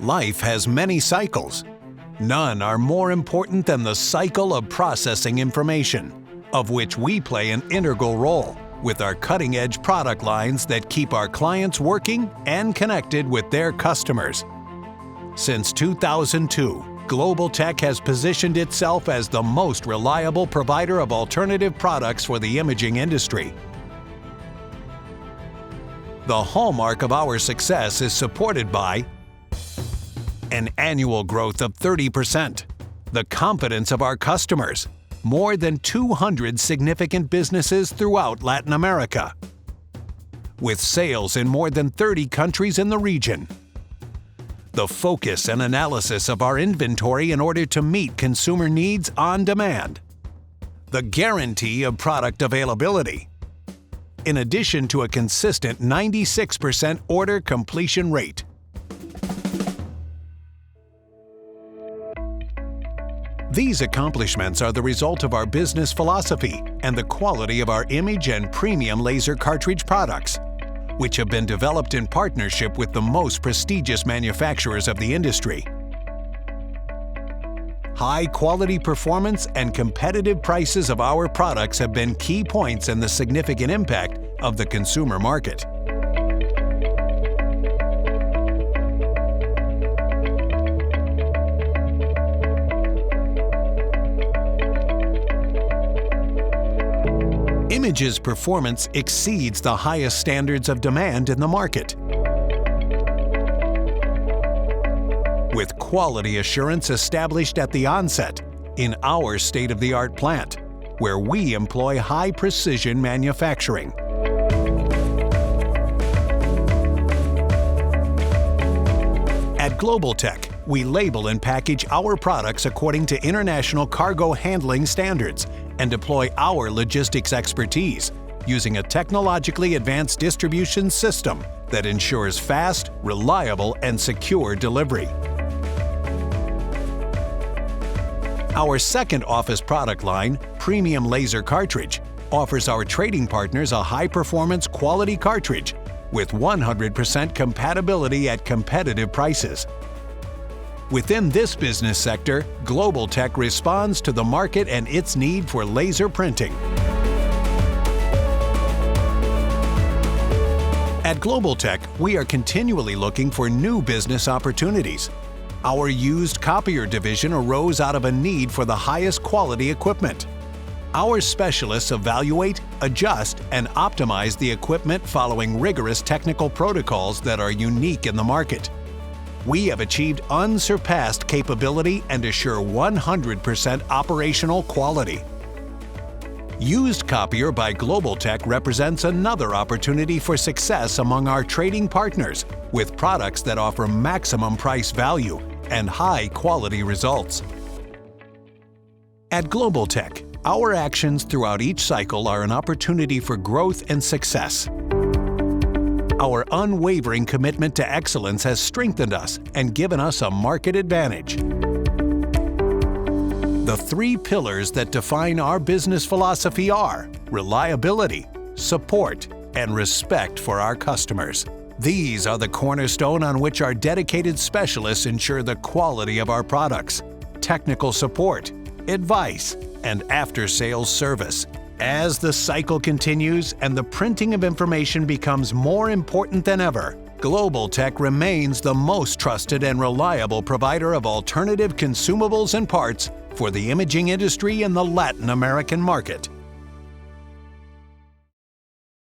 Life has many cycles. None are more important than the cycle of processing information, of which we play an integral role with our cutting-edge product lines that keep our clients working and connected with their customers. Since 2002, Globaltek has positioned itself as the most reliable provider of alternative products for the imaging industry. The hallmark of our success is supported by an annual growth of 30%, the confidence of our customers, more than 200 significant businesses throughout Latin America, with sales in more than 30 countries in the region, the focus and analysis of our inventory in order to meet consumer needs on demand, the guarantee of product availability, in addition to a consistent 96% order completion rate. These accomplishments are the result of our business philosophy and the quality of our image and premium laser cartridge products, which have been developed in partnership with the most prestigious manufacturers of the industry. High-quality performance and competitive prices of our products have been key points in the significant impact of the consumer market. Image's performance exceeds the highest standards of demand in the market. With quality assurance established at the onset in our state-of-the-art plant, where we employ high-precision manufacturing. At Globaltek, we label and package our products according to international cargo handling standards and deploy our logistics expertise using a technologically advanced distribution system that ensures fast, reliable, and secure delivery. Our second office product line, Premium Laser Cartridge, offers our trading partners a high-performance quality cartridge with 100% compatibility at competitive prices. Within this business sector, Globaltek responds to the market and its need for laser printing. At Globaltek, we are continually looking for new business opportunities. Our used copier division arose out of a need for the highest quality equipment. Our specialists evaluate, adjust, and optimize the equipment following rigorous technical protocols that are unique in the market. We have achieved unsurpassed capability and assure 100% operational quality. Used Copier by Globaltek represents another opportunity for success among our trading partners with products that offer maximum price value and high-quality results. At Globaltek, our actions throughout each cycle are an opportunity for growth and success. Our unwavering commitment to excellence has strengthened us and given us a market advantage. The three pillars that define our business philosophy are reliability, support, and respect for our customers. These are the cornerstone on which our dedicated specialists ensure the quality of our products, technical support, advice, and after-sales service. As the cycle continues and the printing of information becomes more important than ever, Globaltek remains the most trusted and reliable provider of alternative consumables and parts for the imaging industry in the Latin American market.